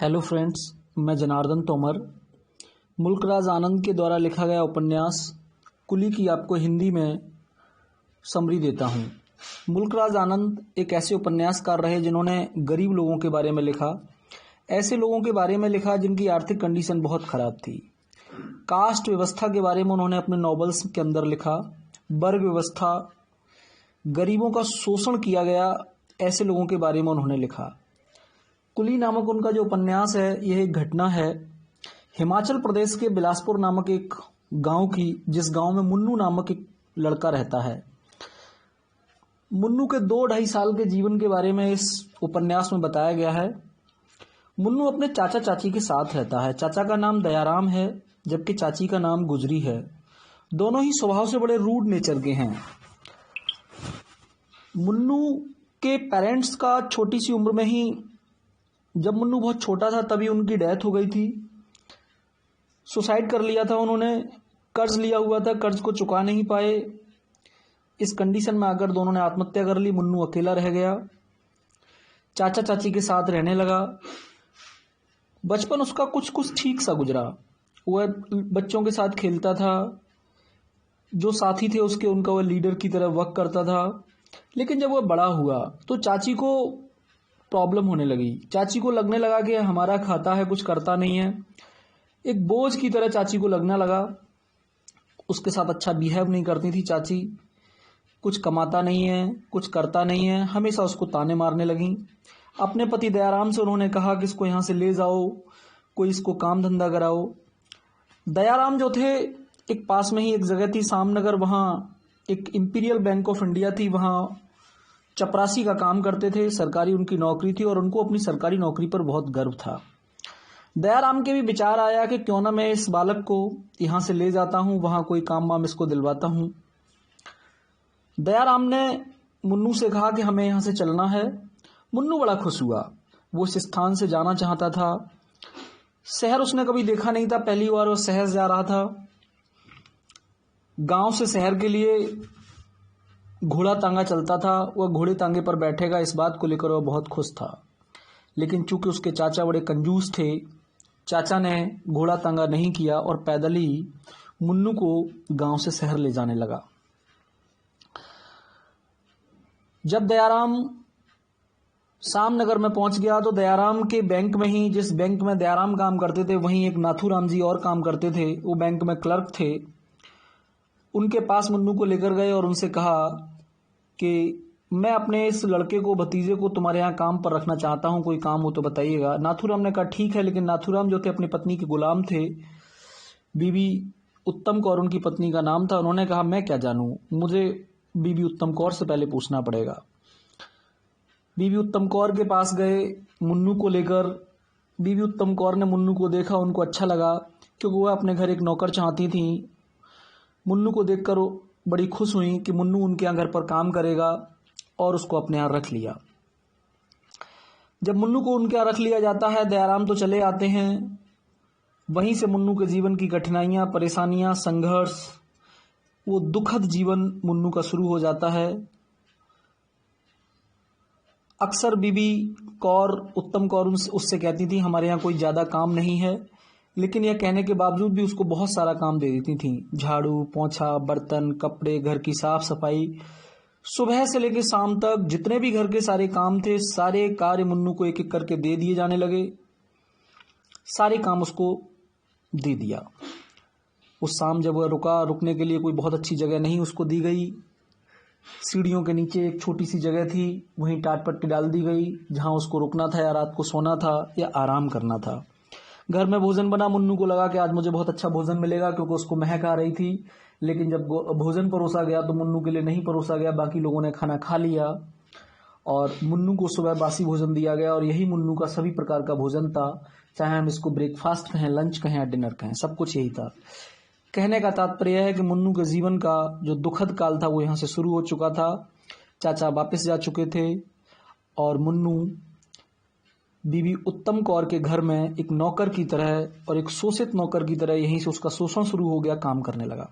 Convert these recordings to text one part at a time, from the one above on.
Hello friends, मैं जनार्दन तोमर मुल्कराज आनंद के द्वारा लिखा गया उपन्यास कुली की आपको हिंदी में समरी देता हूँ। मुल्कराज आनंद एक ऐसे उपन्यासकार रहे जिन्होंने गरीब लोगों के बारे में लिखा, ऐसे लोगों के बारे में लिखा जिनकी आर्थिक कंडीशन बहुत ख़राब थी। कास्ट व्यवस्था के बारे में उन्होंने अपने नॉवेल्स के अंदर लिखा। वर्ग व्यवस्था, गरीबों का शोषण किया गया, ऐसे लोगों के बारे में उन्होंने लिखा। कुली नामक उनका जो उपन्यास है, यह एक घटना है हिमाचल प्रदेश के बिलासपुर नामक एक गांव की, जिस गांव में मुन्नू नामक एक लड़का रहता है। मुन्नू के 2-2.5 साल के जीवन के बारे में इस उपन्यास में बताया गया है। मुन्नू अपने चाचा चाची के साथ रहता है। चाचा का नाम दयाराम है, जबकि चाची का नाम गुजरी है। दोनों ही स्वभाव से बड़े रूड नेचर के हैं। मुन्नू के पेरेंट्स का छोटी सी उम्र में ही, जब मुन्नू बहुत छोटा था तभी उनकी डेथ हो गई थी। सुसाइड कर लिया था उन्होंने। कर्ज लिया हुआ था, कर्ज को चुका नहीं पाए। इस कंडीशन में आकर दोनों ने आत्महत्या कर ली। मुन्नू अकेला रह गया, चाचा चाची के साथ रहने लगा। बचपन उसका कुछ कुछ ठीक सा गुजरा। वह बच्चों के साथ खेलता था, जो साथी थे उसके, उनका वह लीडर की तरह वर्क करता था। लेकिन जब वह बड़ा हुआ तो चाची को प्रॉब्लम होने लगी। चाची को लगने लगा कि हमारा खाता है, कुछ करता नहीं है। एक बोझ की तरह चाची को लगने लगा। उसके साथ अच्छा बिहेव नहीं करती थी चाची। कुछ कमाता नहीं है, कुछ करता नहीं है, हमेशा उसको ताने मारने लगी। अपने पति दयाराम से उन्होंने कहा कि इसको यहाँ से ले जाओ, कोई इसको काम धंधा कराओ। दयाराम जो थे, एक पास में ही एक जगह थी सामनगर, वहाँ एक इंपीरियल बैंक ऑफ इंडिया थी, वहाँ चपरासी का काम करते थे। सरकारी उनकी नौकरी थी और उनको अपनी सरकारी नौकरी पर बहुत गर्व था। दयाराम के भी विचार आया कि क्यों ना मैं इस बालक को यहाँ से ले जाता हूँ, वहाँ कोई काम वाम इसको दिलवाता हूँ। दयाराम ने मुन्नू से कहा कि हमें यहाँ से चलना है। मुन्नू बड़ा खुश हुआ। वो इस स्थान से जाना चाहता था। शहर उसने कभी देखा नहीं था, पहली बार वो शहर जा रहा था। गांव से शहर के लिए घोड़ा तांगा चलता था। वह घोड़े तांगे पर बैठेगा, इस बात को लेकर वह बहुत खुश था। लेकिन चूंकि उसके चाचा बड़े कंजूस थे, चाचा ने घोड़ा तांगा नहीं किया और पैदल ही मुन्नू को गांव से शहर ले जाने लगा। जब दयाराम सामनगर में पहुंच गया तो दयाराम के बैंक में ही, जिस बैंक में दयाराम काम करते थे, वहीं एक नाथूराम जी और काम करते थे। वो बैंक में क्लर्क थे। उनके पास मुन्नू को लेकर गए और उनसे कहा कि मैं अपने इस लड़के को, भतीजे को तुम्हारे यहाँ काम पर रखना चाहता हूँ, कोई काम हो तो बताइएगा। नाथूराम ने कहा ठीक है। लेकिन नाथूराम जो थे अपनी पत्नी के गुलाम थे। बीबी उत्तम कौर उनकी पत्नी का नाम था। उन्होंने कहा मैं क्या जानूँ, मुझे बीबी उत्तम कौर से पहले पूछना पड़ेगा। बीबी उत्तम कौर के पास गए मुन्नू को लेकर। बीबी उत्तम कौर ने मुन्नू को देखा, उनको अच्छा लगा, क्योंकि वह अपने घर एक नौकर चाहती थी। मुन्नू को देखकर बड़ी खुश हुई कि मुन्नू उनके यहाँ घर पर काम करेगा, और उसको अपने यहाँ रख लिया। जब मुन्नू को उनके यहाँ रख लिया जाता है, दयाराम तो चले आते हैं। वहीं से मुन्नू के जीवन की कठिनाइयाँ, परेशानियाँ, संघर्ष, वो दुखद जीवन मुन्नू का शुरू हो जाता है। अक्सर बीबी कौर, उत्तम कौर उससे कहती थी हमारे यहाँ कोई ज़्यादा काम नहीं है, लेकिन यह कहने के बावजूद भी उसको बहुत सारा काम दे देती थी। झाड़ू, पोंछा, बर्तन, कपड़े, घर की साफ सफाई, सुबह से लेकर शाम तक जितने भी घर के सारे काम थे, सारे कार्य मुन्नू को एक एक करके दे दिए जाने लगे। सारे काम उसको दे दिया। उस शाम जब वह रुका, रुकने के लिए कोई बहुत अच्छी जगह नहीं उसको दी गई। सीढ़ियों के नीचे एक छोटी सी जगह थी, वहीं टाट पट्टी डाल दी गई, जहां उसको रुकना था या रात को सोना था या आराम करना था। घर में भोजन बना। मुन्नू को लगा कि आज मुझे बहुत अच्छा भोजन मिलेगा, क्योंकि उसको महक आ रही थी। लेकिन जब भोजन परोसा गया तो मुन्नू के लिए नहीं परोसा गया। बाकी लोगों ने खाना खा लिया और मुन्नू को सुबह बासी भोजन दिया गया, और यही मुन्नू का सभी प्रकार का भोजन था। चाहे हम इसको ब्रेकफास्ट कहें, लंच कहें या डिनर कहें, सब कुछ यही था। कहने का तात्पर्य है कि मुन्नू के जीवन का जो दुखद काल था वो यहाँ से शुरू हो चुका था। चाचा वापस जा चुके थे और मुन्नू बीबी उत्तम कौर के घर में एक नौकर की तरह, और एक शोषित नौकर की तरह, यहीं से उसका शोषण शुरू हो गया, काम करने लगा।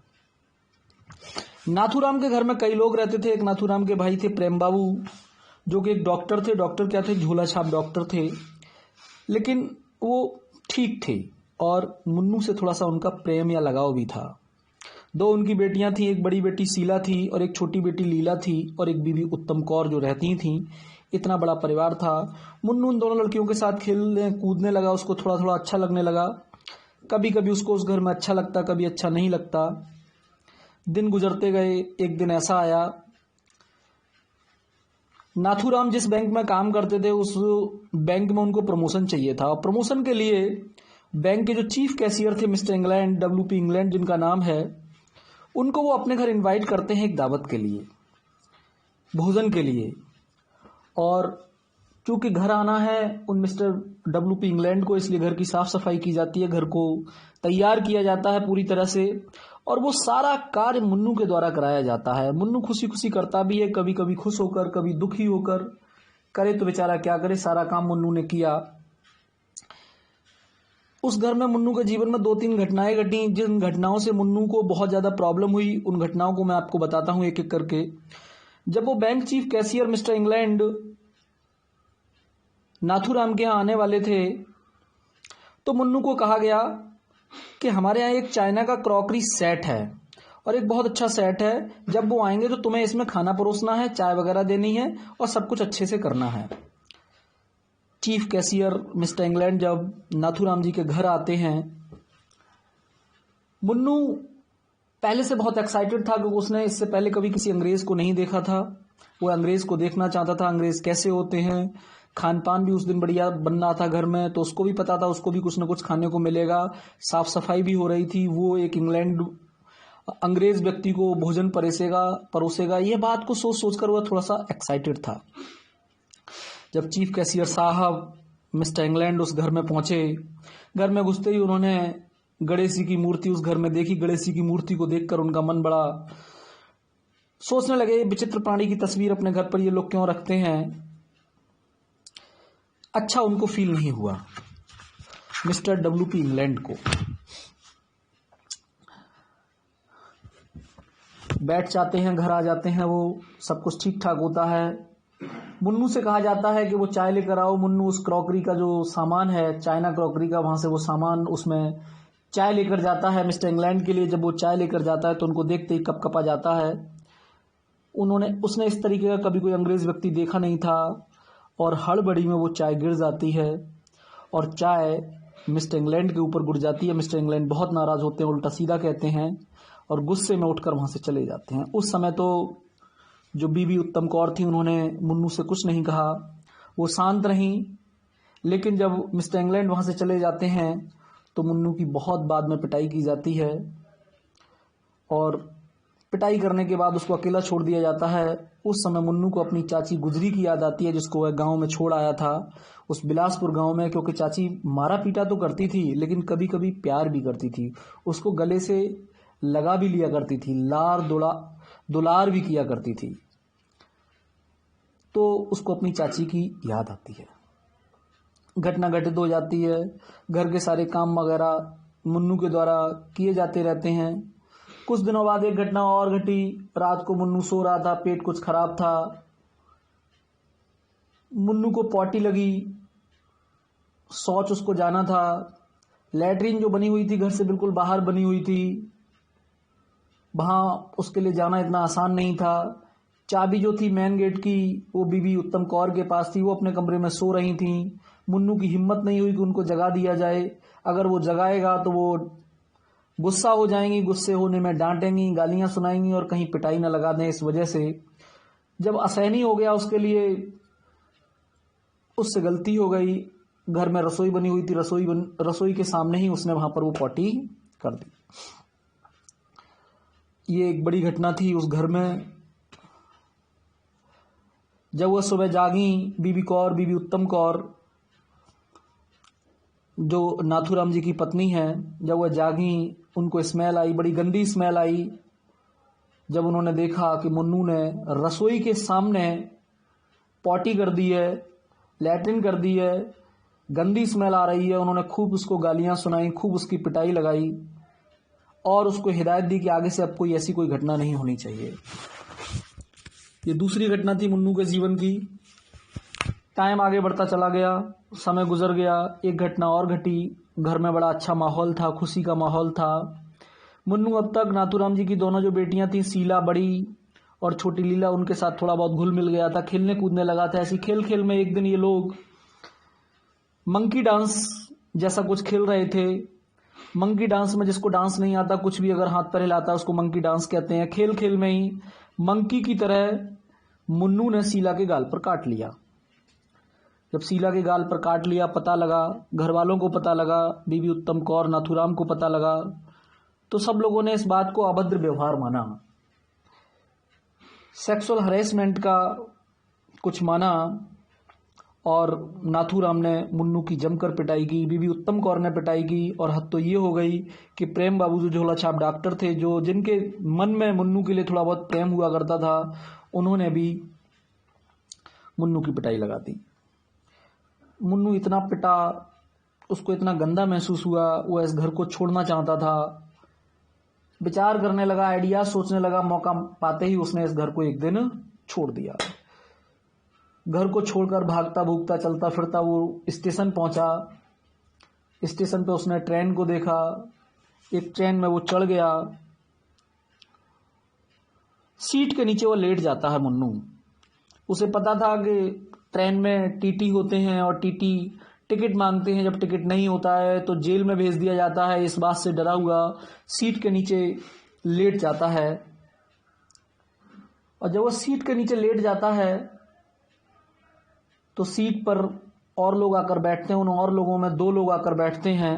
नाथूराम के घर में कई लोग रहते थे। एक नाथूराम के भाई थे प्रेम बाबू, जो कि एक डॉक्टर थे। डॉक्टर क्या थे? झोला छाप डॉक्टर थे। लेकिन वो ठीक थे और मुन्नू से थोड़ा सा उनका प्रेम या लगाव भी था। दो उनकी बेटियां थीं, एक बड़ी बेटी शीला थी और एक छोटी बेटी लीला थी और एक बीवी उत्तम कौर जो रहती थीं। इतना बड़ा परिवार था। मुन्नू उन दोनों लड़कियों के साथ खेलने कूदने लगा, उसको थोड़ा थोड़ा अच्छा लगने लगा। कभी कभी उसको उस घर में अच्छा लगता, कभी अच्छा नहीं लगता। दिन गुजरते गए। एक दिन ऐसा आया, नाथूराम जिस बैंक में काम करते थे उस बैंक में उनको प्रमोशन चाहिए था और प्रमोशन के लिए बैंक के जो चीफ कैशियर थे मिस्टर इंग्लैंड, WP इंग्लैंड जिनका नाम है, उनको वो अपने घर इनवाइट करते हैं एक दावत के लिए, भोजन के लिए। और चूंकि घर आना है उन मिस्टर WP इंग्लैंड को, इसलिए घर की साफ सफाई की जाती है, घर को तैयार किया जाता है पूरी तरह से और वो सारा कार्य मुन्नू के द्वारा कराया जाता है। मुन्नू खुशी खुशी करता भी है, कभी कभी खुश होकर, कभी दुखी होकर। करे तो बेचारा क्या करे, सारा काम मुन्नू ने किया। उस घर में मुन्नू के जीवन में 2-3 घटनाएं घटी, जिन घटनाओं से मुन्नू को बहुत ज्यादा प्रॉब्लम हुई। उन घटनाओं को मैं आपको बताता हूं एक एक करके। जब वो bank chief cashier mister England Nathuram के यहाँ आने वाले थे तो मुन्नू को कहा गया कि हमारे यहाँ एक चाइना का क्रॉकरी सेट है और एक बहुत अच्छा सेट है। जब वो आएंगे तो तुम्हें इसमें खाना परोसना है, चाय वगैरह देनी है और सब कुछ अच्छे से करना है। चीफ कैशियर मिस्टर इंग्लैंड जब नाथूराम जी के घर आते हैं, मुन्नू पहले से बहुत एक्साइटेड था क्योंकि उसने इससे पहले कभी किसी अंग्रेज को नहीं देखा था। वो अंग्रेज को देखना चाहता था, अंग्रेज कैसे होते हैं। खान पान भी उस दिन बढ़िया बन रहा था घर में, तो उसको भी पता था उसको भी कुछ न कुछ खाने को मिलेगा। साफ सफाई भी हो रही थी। वो एक इंग्लैंड अंग्रेज व्यक्ति को भोजन परोसेगा। यह बात को सोच सोचकर वह थोड़ा सा एक्साइटेड था। जब चीफ कैशियर साहब मिस्टर इंग्लैंड उस घर में पहुंचे, घर में घुसते ही उन्होंने गणेश जी की मूर्ति उस घर में देखी। गणेश जी की मूर्ति को देखकर उनका मन बड़ा सोचने लगे, विचित्र प्राणी की तस्वीर अपने घर पर ये लोग क्यों रखते हैं। अच्छा उनको फील नहीं हुआ मिस्टर WP इंग्लैंड को। बैठ जाते हैं, घर आ जाते हैं, वो सब कुछ ठीक ठाक होता है। मुन्नू से कहा जाता है कि वो चाय लेकर आओ। मुन्नू उस क्रॉकरी का जो सामान है, चाइना क्रॉकरी का, वहां से वो सामान उसमें चाय लेकर जाता है मिस्टर इंग्लैंड के लिए। जब वो चाय लेकर जाता है तो उनको देखते ही कपकपा जाता है। उसने इस तरीके का कभी कोई अंग्रेज व्यक्ति देखा नहीं था और हड़बड़ी में वो चाय गिर जाती है और चाय मिस्टर इंग्लैंड के ऊपर गिर जाती है। मिस्टर इंग्लैंड बहुत नाराज होते हैं, उल्टा सीधा कहते हैं और गुस्से में उठकर वहां से चले जाते हैं। उस समय तो जो बीबी उत्तम कौर थी उन्होंने मुन्नू से कुछ नहीं कहा, वो शांत रहीं। लेकिन जब मिस्टर इंग्लैंड वहां से चले जाते हैं तो मुन्नू की बहुत बाद में पिटाई की जाती है और पिटाई करने के बाद उसको अकेला छोड़ दिया जाता है। उस समय मुन्नू को अपनी चाची गुजरी की याद आती है, जिसको वह गांव में छोड़ आया था, उस बिलासपुर गांव में। क्योंकि चाची मारा पीटा तो करती थी लेकिन कभी कभी प्यार भी करती थी, उसको गले से लगा भी लिया करती थी, दुलार भी किया करती थी। तो उसको अपनी चाची की याद आती है। घटना घटित हो जाती है। घर के सारे काम वगैरह मुन्नू के द्वारा किए जाते रहते हैं। कुछ दिनों बाद एक घटना और घटी। रात को मुन्नू सो रहा था, पेट कुछ खराब था। मुन्नू को पॉटी लगी, शौच उसको जाना था। लैट्रीन जो बनी हुई थी घर से बिल्कुल बाहर बनी हुई थी, वहां उसके लिए जाना इतना आसान नहीं था। चाबी जो थी मेन गेट की वो बीबी उत्तम कौर के पास थी, वो अपने कमरे में सो रही थी। मुन्नू की हिम्मत नहीं हुई कि उनको जगा दिया जाए। अगर वो जगाएगा तो वो गुस्सा हो जाएंगी, गुस्से होने में डांटेंगी, गालियां सुनाएंगी और कहीं पिटाई न लगा दें। इस वजह से जब असहनीय हो गया उसके लिए, उससे गलती हो गई। घर में रसोई बनी हुई थी, रसोई के सामने ही उसने वहां पर वो पॉटी कर दी। ये एक बड़ी घटना थी उस घर में। जब वह सुबह जागी, बीबी उत्तम कौर जो नाथूराम जी की पत्नी है, जब वह जागी उनको स्मेल आई, बड़ी गंदी स्मेल आई। जब उन्होंने देखा कि मुन्नू ने रसोई के सामने पॉटी कर दी है, लैट्रिन कर दी है, गंदी स्मेल आ रही है, उन्होंने खूब उसको गालियां सुनाई, खूब उसकी पिटाई लगाई और उसको हिदायत दी कि आगे से अब कोई ऐसी कोई घटना नहीं होनी चाहिए। ये दूसरी घटना थी मुन्नू के जीवन की। टाइम आगे बढ़ता चला गया, समय गुजर गया, एक घटना और घटी। घर में बड़ा अच्छा माहौल था, खुशी का माहौल था। मुन्नू अब तक नाथूराम जी की दोनों जो बेटियां थीं, शीला बड़ी और छोटी लीला, उनके साथ थोड़ा बहुत घुल मिल गया था, खेलने कूदने लगा था। ऐसी खेल खेल में एक दिन ये लोग मंकी डांस जैसा कुछ खेल रहे थे। मंकी डांस में जिसको डांस नहीं आता, कुछ भी अगर हाथ पैर हिलाता है उसको मंकी डांस कहते हैं। खेल खेल में ही मंकी की तरह मुन्नू ने शीला के गाल पर काट लिया। जब शीला के गाल पर काट लिया, पता लगा, घर वालों को पता लगा, बीबी उत्तम कौर, नाथूराम को पता लगा, तो सब लोगों ने इस बात को अभद्र व्यवहार माना, सेक्सुअल हरेसमेंट का कुछ माना। और नाथूराम ने मुन्नू की जमकर पिटाई की, बीबी उत्तम कौर ने पिटाई की। और हद तो ये हो गई कि प्रेम बाबू जो झोला छाप डॉक्टर थे, जो जिनके मन में मुन्नू के लिए थोड़ा बहुत प्रेम हुआ करता था, उन्होंने भी मुन्नू की पिटाई लगा दी। मुन्नू इतना पिटा, उसको इतना गंदा महसूस हुआ, वो इस घर को छोड़ना चाहता था। विचार करने लगा, आइडिया सोचने लगा, मौका पाते ही उसने इस घर को एक दिन छोड़ दिया। घर को छोड़कर भागता भूगता चलता फिरता वो स्टेशन पहुंचा। स्टेशन पे उसने ट्रेन को देखा, एक ट्रेन में वो चढ़ गया। सीट के नीचे वो लेट जाता है मुन्नू। उसे पता था कि ट्रेन में टीटी होते हैं और टीटी टिकट मांगते हैं, जब टिकट नहीं होता है तो जेल में भेज दिया जाता है। इस बात से डरा हुआ सीट के नीचे लेट जाता है। और जब वो सीट के नीचे लेट जाता है तो सीट पर और लोग आकर बैठते हैं। उन और लोगों में 2 लोग आकर बैठते हैं।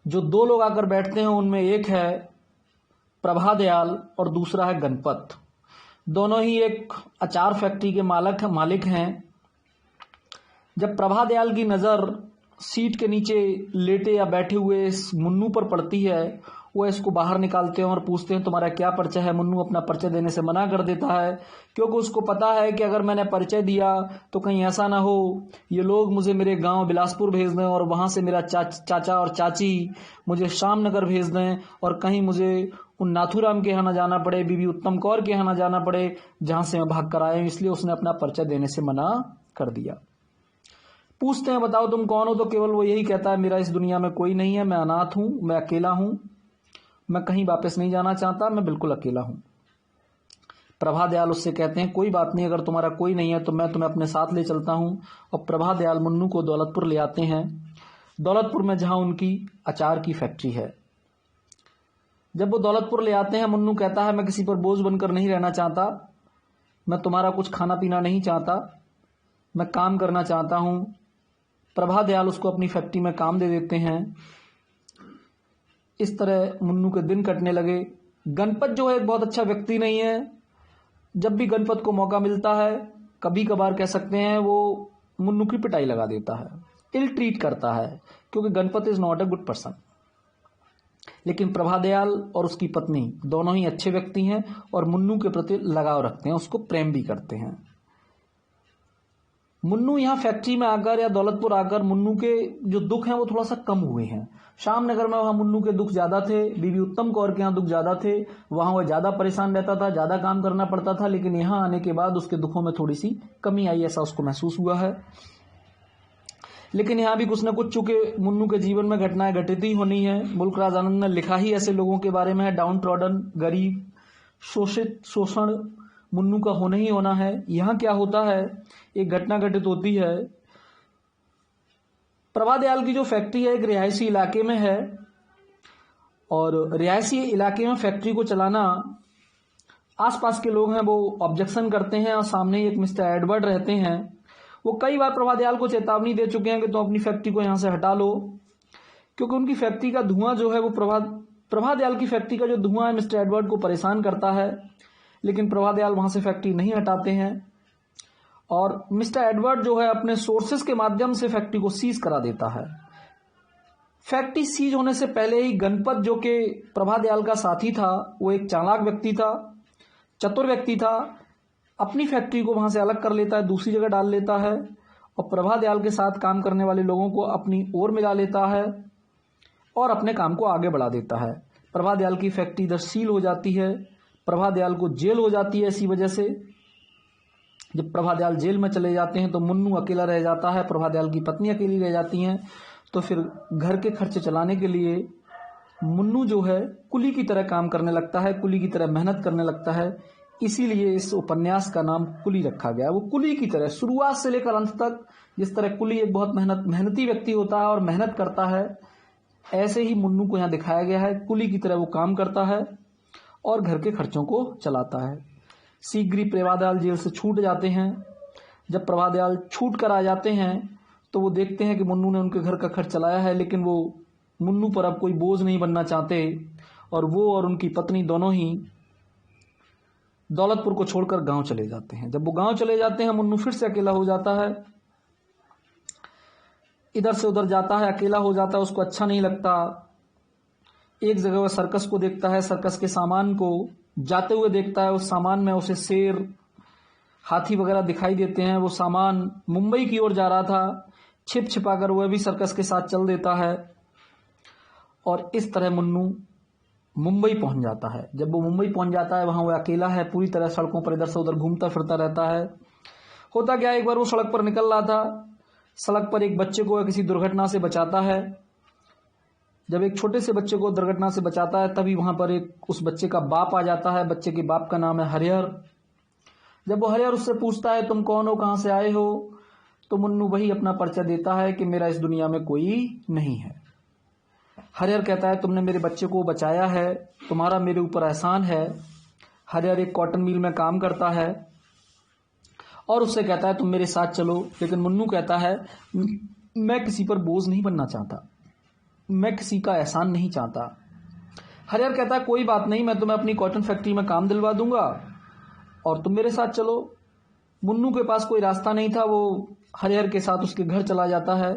जो 2 लोग आकर बैठते हैं उनमें एक है प्रभा दयाल और दूसरा है गणपत। दोनों ही एक अचार फैक्ट्री के मालिक हैं। जब प्रभा दयाल की नज़र सीट के नीचे लेटे या बैठे हुए इस मुन्नू पर पड़ती है, वो इसको बाहर निकालते हैं और पूछते हैं तुम्हारा क्या परिचय है। मुन्नू अपना परिचय देने से मना कर देता है, क्योंकि उसको पता है कि अगर मैंने परिचय दिया तो कहीं ऐसा ना हो ये लोग मुझे मेरे गांव बिलासपुर भेज दें और वहां से मेरा चाचा और चाची मुझे श्यामनगर भेज दें, और कहीं मुझे उन नाथूराम के यहाँ ना जाना पड़े, बीबी उत्तम कौर के यहाँ ना जाना पड़े जहां से मैं भाग कर आया हूं। इसलिए उसने अपना परिचय देने से मना कर दिया। पूछते हैं बताओ तुम कौन हो, तो केवल वो यही कहता है मेरा इस दुनिया में कोई नहीं है, मैं अनाथ हूं, मैं अकेला हूं, मैं कहीं वापस नहीं जाना चाहता, मैं बिल्कुल अकेला हूं। प्रभा दयाल उससे कहते हैं कोई बात नहीं, अगर तुम्हारा कोई नहीं है तो मैं तुम्हें अपने साथ ले चलता हूं। और प्रभा दयाल मुन्नू को दौलतपुर ले आते हैं, दौलतपुर में जहां उनकी अचार की फैक्ट्री है। जब वो दौलतपुर ले आते हैं, मुन्नू कहता है मैं किसी पर बोझ बनकर नहीं रहना चाहता, मैं तुम्हारा कुछ खाना पीना नहीं चाहता, मैं काम करना चाहता हूं। प्रभा दयाल उसको अपनी फैक्ट्री में काम दे देते हैं। इस तरह मुन्नू के दिन कटने लगे। गणपत जो है एक बहुत अच्छा व्यक्ति नहीं है। जब भी गणपत को मौका मिलता है, कभी कभार कह सकते हैं, वो मुन्नू की पिटाई लगा देता है, इल ट्रीट करता है, क्योंकि Ganpat is not a good person. लेकिन प्रभा दयाल और उसकी पत्नी दोनों ही अच्छे व्यक्ति हैं और मुन्नू के प्रति लगाव रखते हैं, उसको प्रेम भी करते हैं। मुन्नू यहाँ फैक्ट्री में आकर या दौलतपुर आकर मुन्नू के जो दुख हैं वो थोड़ा सा कम हुए हैं। श्यामनगर में वहां मुन्नू के दुख ज्यादा थे, बीबी उत्तम कौर के यहाँ दुख ज्यादा थे, वहां वह ज्यादा परेशान रहता था, ज्यादा काम करना पड़ता था। लेकिन यहाँ आने के बाद उसके दुखों में थोड़ी सी कमी आई, ऐसा उसको महसूस हुआ है। लेकिन यहाँ भी कुछ न कुछ, चूंकि मुन्नू के जीवन में घटनाएं घटित ही होनी है। मुल्कराज आनंद ने लिखा ही ऐसे लोगों के बारे में है, डाउन ट्रॉडन, गरीब, शोषित, शोषण मुन्नू का होना ही होना है। यहाँ क्या होता है, एक घटना घटित होती है। प्रभा दयाल की जो फैक्ट्री है एक रिहायशी इलाके में है, और रिहायशी इलाके में फैक्ट्री को चलाना, आसपास के लोग हैं वो ऑब्जेक्शन करते हैं, और सामने ही एक मिस्टर एडवर्ड रहते हैं। वो कई बार प्रभा दयाल को चेतावनी दे चुके हैं कि तुम अपनी फैक्ट्री को यहां से हटा लो, क्योंकि उनकी फैक्ट्री का धुआं जो है वो प्रभा दयाल की फैक्ट्री का जो धुआं है मिस्टर एडवर्ड को परेशान करता है। लेकिन प्रभा दयाल वहां से फैक्ट्री नहीं हटाते हैं, और मिस्टर एडवर्ड जो है अपने सोर्सेस के माध्यम से फैक्ट्री को सीज करा देता है। फैक्ट्री सीज होने से पहले ही गणपत, जो कि प्रभा दयाल का साथी था, वो एक चालाक व्यक्ति था, चतुर व्यक्ति था, अपनी फैक्ट्री को वहां से अलग कर लेता है, दूसरी जगह डाल लेता है, और प्रभा दयाल के साथ काम करने वाले लोगों को अपनी ओर मिला लेता है और अपने काम को आगे बढ़ा देता है। प्रभा दयाल की फैक्ट्री इधर सील हो जाती है, प्रभा दयाल को जेल हो जाती है इसी वजह से। जब प्रभादयाल जेल में चले जाते हैं तो मुन्नू अकेला रह जाता है, प्रभादयाल की पत्नी अकेली रह जाती हैं। तो फिर घर के खर्चे चलाने के लिए मुन्नू जो है कुली की तरह काम करने लगता है, कुली की तरह मेहनत करने लगता है। इसीलिए इस उपन्यास का नाम कुली रखा गया। वो कुली की तरह शुरुआत से लेकर अंत तक, जिस तरह कुली एक बहुत मेहनती व्यक्ति होता है और मेहनत करता है, ऐसे ही मुन्नू को यहाँ दिखाया गया है। कुली की तरह वो काम करता है और घर के खर्चों को चलाता है। शीघ्र ही प्रभादयाल जेल से छूट जाते हैं। जब प्रभादयाल छूट कर आ जाते हैं तो वो देखते हैं कि मुन्नू ने उनके घर का खर्च चलाया है, लेकिन वो मुन्नू पर अब कोई बोझ नहीं बनना चाहते और वो और उनकी पत्नी दोनों ही दौलतपुर को छोड़कर गांव चले जाते हैं। जब वो गांव चले जाते हैं, मुन्नू फिर से अकेला हो जाता है, इधर से उधर जाता है, अकेला हो जाता है, उसको अच्छा नहीं लगता। एक जगह वह सर्कस को देखता है, सर्कस के सामान को जाते हुए देखता है। उस सामान में उसे शेर, हाथी वगैरह दिखाई देते हैं। वो सामान मुंबई की ओर जा रहा था, छिप छिपाकर वह भी सर्कस के साथ चल देता है और इस तरह मुन्नू मुंबई पहुंच जाता है। जब वो मुंबई पहुंच जाता है, वहां वो अकेला है, पूरी तरह सड़कों पर इधर से उधर घूमता फिरता रहता है। होता क्या, एक बार वो सड़क पर निकल रहा था, सड़क पर एक बच्चे को किसी दुर्घटना से बचाता है। जब एक छोटे से बच्चे को दुर्घटना से बचाता है, तभी वहां पर एक उस बच्चे का बाप आ जाता है। बच्चे के बाप का नाम है हरिहर। जब वो हरिहर उससे पूछता है तुम कौन हो, कहां से आए हो, तो मुन्नू वही अपना परिचय देता है कि मेरा इस दुनिया में कोई नहीं है। हरिहर कहता है तुमने मेरे बच्चे को बचाया है, तुम्हारा मेरे ऊपर एहसान है। हरिहर एक कॉटन मिल में काम करता है और उससे कहता है तुम मेरे साथ चलो, लेकिन मुन्नू कहता है मैं किसी पर बोझ नहीं बनना चाहता, मैं किसी का एहसान नहीं चाहता। हरिहर कहता है कोई बात नहीं, मैं तुम्हें अपनी कॉटन फैक्ट्री में काम दिलवा दूंगा और तुम मेरे साथ चलो। मुन्नू के पास कोई रास्ता नहीं था, वो हरिहर के साथ उसके घर चला जाता है।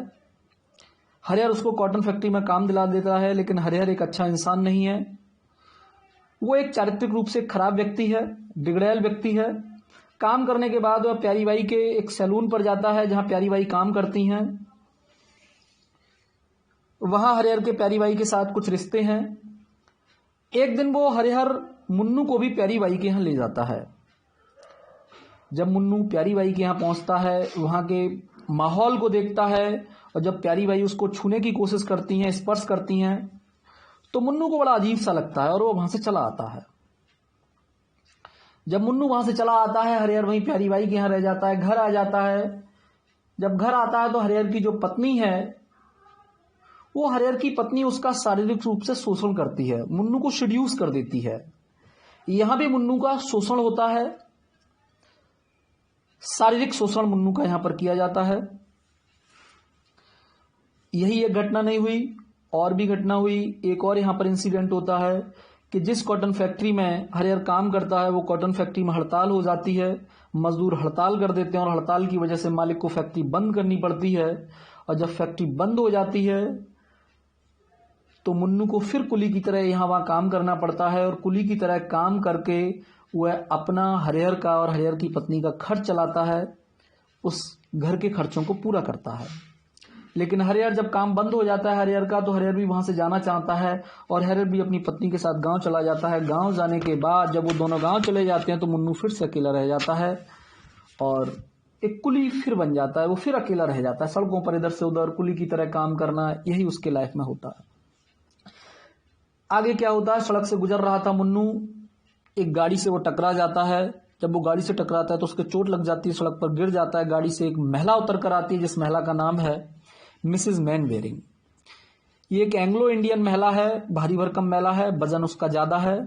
हरिहर उसको कॉटन फैक्ट्री में काम दिला देता है, लेकिन हरिहर एक अच्छा इंसान नहीं है। वो एक चारित्रिक रूप से खराब व्यक्ति है, बिगड़ैल व्यक्ति है। काम करने के बाद वह प्यारी बाई के एक सैलून पर जाता है जहां प्यारी बाई काम करती हैं। वहां हरिहर के प्यारी बाई के साथ कुछ रिश्ते हैं। एक दिन वो हरिहर मुन्नू को भी प्यारी बाई के यहाँ ले जाता है। जब मुन्नू प्यारी बाई के यहाँ पहुंचता है, वहां के माहौल को देखता है और जब प्यारी बाई उसको छूने की कोशिश करती हैं, स्पर्श करती हैं, तो मुन्नू को बड़ा अजीब सा लगता है और वो वहां से चला आता है। जब मुन्नू वहां से चला आता है, हरिहर वहीं प्यारी बाई के यहाँ रह जाता है, घर आ जाता है। जब घर आता है तो हरिहर की जो पत्नी है, वो हरिहर की पत्नी उसका शारीरिक रूप से शोषण करती है, मुन्नू को सेड्यूस कर देती है। यहां भी मुन्नू का शोषण होता है, शारीरिक शोषण मुन्नू का यहां पर किया जाता है। यही एक घटना नहीं हुई, और भी घटना हुई। एक और यहां पर इंसिडेंट होता है कि जिस कॉटन फैक्ट्री में हरिहर काम करता है, वो कॉटन फैक्ट्री में हड़ताल हो जाती है। मजदूर हड़ताल कर देते हैं और हड़ताल की वजह से मालिक को फैक्ट्री बंद करनी पड़ती है। और जब फैक्ट्री बंद हो जाती है तो मुन्नू को फिर कुली की तरह यहां वहां काम करना पड़ता है और कुली की तरह काम करके वह अपना, हरिहर का और हरिहर की पत्नी का खर्च चलाता है, उस घर के खर्चों को पूरा करता है। लेकिन हरिहर जब काम बंद हो जाता है हरिहर का, तो हरिहर भी वहां से जाना चाहता है और हरिहर भी अपनी पत्नी के साथ गांव चला जाता है। गांव जाने के बाद जब वो दोनों गांव चले जाते हैं तो मुन्नू फिर से अकेला रह जाता है और एक कुली फिर बन जाता है। वो फिर अकेला रह जाता है, सड़कों पर इधर से उधर कुली की तरह काम करना, यही उसके लाइफ में होता है। आगे क्या होता है, सड़क से गुजर रहा था मुन्नू, एक गाड़ी से वो टकरा जाता है। जब वो गाड़ी से टकराता है तो उसके चोट लग जाती है, सड़क पर गिर जाता है। गाड़ी से एक महिला उतर कर आती है, जिस महिला का नाम है मिसेस मैनवेरिंग। ये एक एंग्लो इंडियन महिला है, भारी भरकम महिला है, वजन उसका ज्यादा है।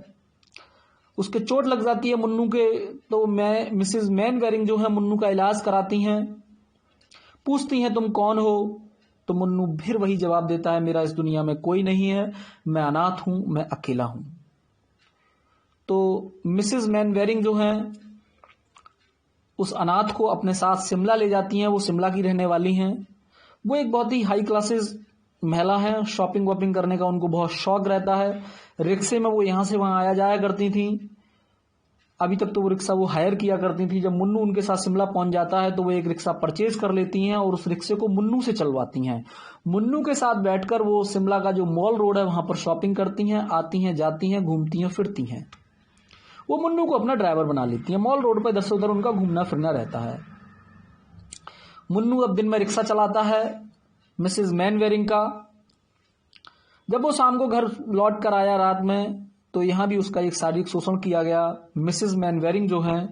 उसके चोट लग जाती है मुन्नू के, तो मिसेस मैनवेरिंग जो है मुन्नू का इलाज कराती हैं। पूछती हैं तुम कौन हो, तो मुन्नू फिर वही जवाब देता है मेरा इस दुनिया में कोई नहीं है, मैं अनाथ हूं, मैं अकेला हूं। तो मिसेस मैनवेरिंग जो है उस अनाथ को अपने साथ शिमला ले जाती हैं। वो शिमला की रहने वाली हैं। वो एक बहुत ही हाई क्लासेस महिला है, शॉपिंग वॉपिंग करने का उनको बहुत शौक रहता है। रिक्शे में वो यहां से वहां आया जाया करती थी। अभी तक तो वो रिक्शा वो हायर किया करती थी। जब मुन्नू उनके साथ शिमला पहुंच जाता है तो वो एक रिक्शा परचेज कर लेती हैं और उस रिक्शे को मुन्नू से चलवाती हैं। मुन्नू के साथ बैठकर वो शिमला का जो मॉल रोड है वहां पर शॉपिंग करती हैं, आती हैं, जाती हैं, घूमती हैं, फिरती हैं। वो मुन्नू को अपना ड्राइवर बना लेती हैं। मॉल रोड पर इधर से उधर उनका घूमना फिरना रहता है। मुन्नू अब दिन में रिक्शा चलाता है मिसेज मैनवेरिंग का। जब वो शाम को घर लौट कर आया रात में, तो यहां भी उसका एक शारीरिक शोषण किया गया। मिसेज मैनवेरिंग जो हैं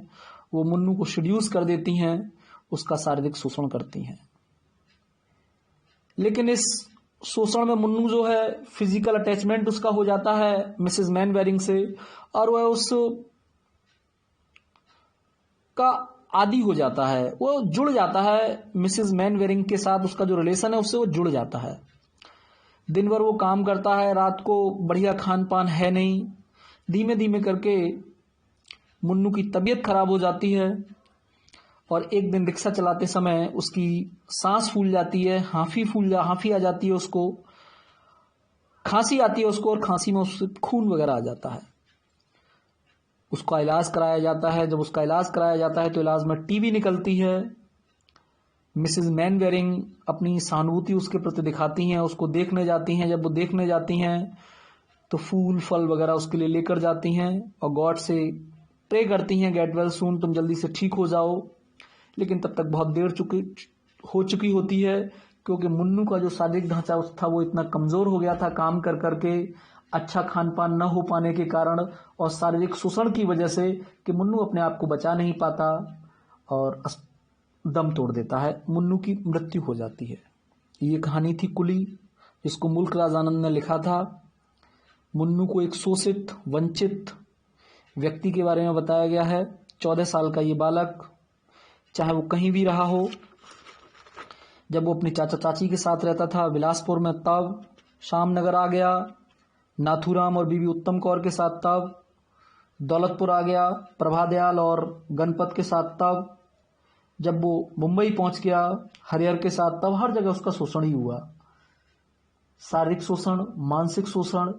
वो मुन्नू को सेड्यूस कर देती हैं, उसका शारीरिक शोषण करती हैं। लेकिन इस शोषण में मुन्नू जो है फिजिकल अटैचमेंट उसका हो जाता है मिसेज मैनवेरिंग से, और वह उस का आदी हो जाता है। वो जुड़ जाता है मिसेज मैनवेरिंग के साथ, उसका जो रिलेशन है उससे वो जुड़ जाता है। दिन भर वो काम करता है, रात को बढ़िया खान पान है नहीं। धीमे धीमे करके मुन्नू की तबीयत खराब हो जाती है और एक दिन रिक्शा चलाते समय उसकी सांस फूल जाती है, हांफी आ जाती है उसको, खांसी आती है उसको, और खांसी में उससे खून वगैरह आ जाता है। उसका इलाज कराया जाता है। जब उसका इलाज कराया जाता है तो इलाज में टीबी निकलती है। मिसेज मैनवेरिंग अपनी सहानुभूति उसके प्रति दिखाती हैं, उसको देखने जाती हैं। जब वो देखने जाती हैं तो फूल फल वगैरह उसके लिए लेकर जाती हैं और गॉड से प्रे करती हैं, गेट वेल सून, तुम जल्दी से ठीक हो जाओ। लेकिन तब तक बहुत देर हो चुकी होती है, क्योंकि मुन्नू का जो शारीरिक ढांचा था वो इतना कमजोर हो गया था काम कर करके, अच्छा खान पान न हो पाने के कारण और शारीरिक शोषण की वजह से, कि मुन्नू अपने आप को बचा नहीं पाता और दम तोड़ देता है। मुन्नू की मृत्यु हो जाती है। ये कहानी थी कुली, जिसको मुल्क राज आनंद ने लिखा था। मुन्नू को एक शोषित वंचित व्यक्ति के बारे में बताया गया है। 14 साल का ये बालक, चाहे वो कहीं भी रहा हो, जब वो अपनी चाचा चाची के साथ रहता था बिलासपुर में तब, शामनगर आ गया नाथूराम और बीबी उत्तम कौर के साथ तब, दौलतपुर आ गया प्रभादयाल और गणपत के साथ तब, जब वो मुंबई पहुंच गया हरिहर के साथ तब, हर जगह उसका शोषण ही हुआ। शारीरिक शोषण, मानसिक शोषण,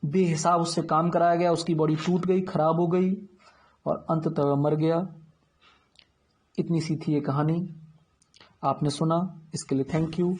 बेहिसाब उससे काम कराया गया। उसकी बॉडी टूट गई, खराब हो गई और अंततः मर गया। इतनी सी थी ये कहानी। आपने सुना, इसके लिए थैंक यू।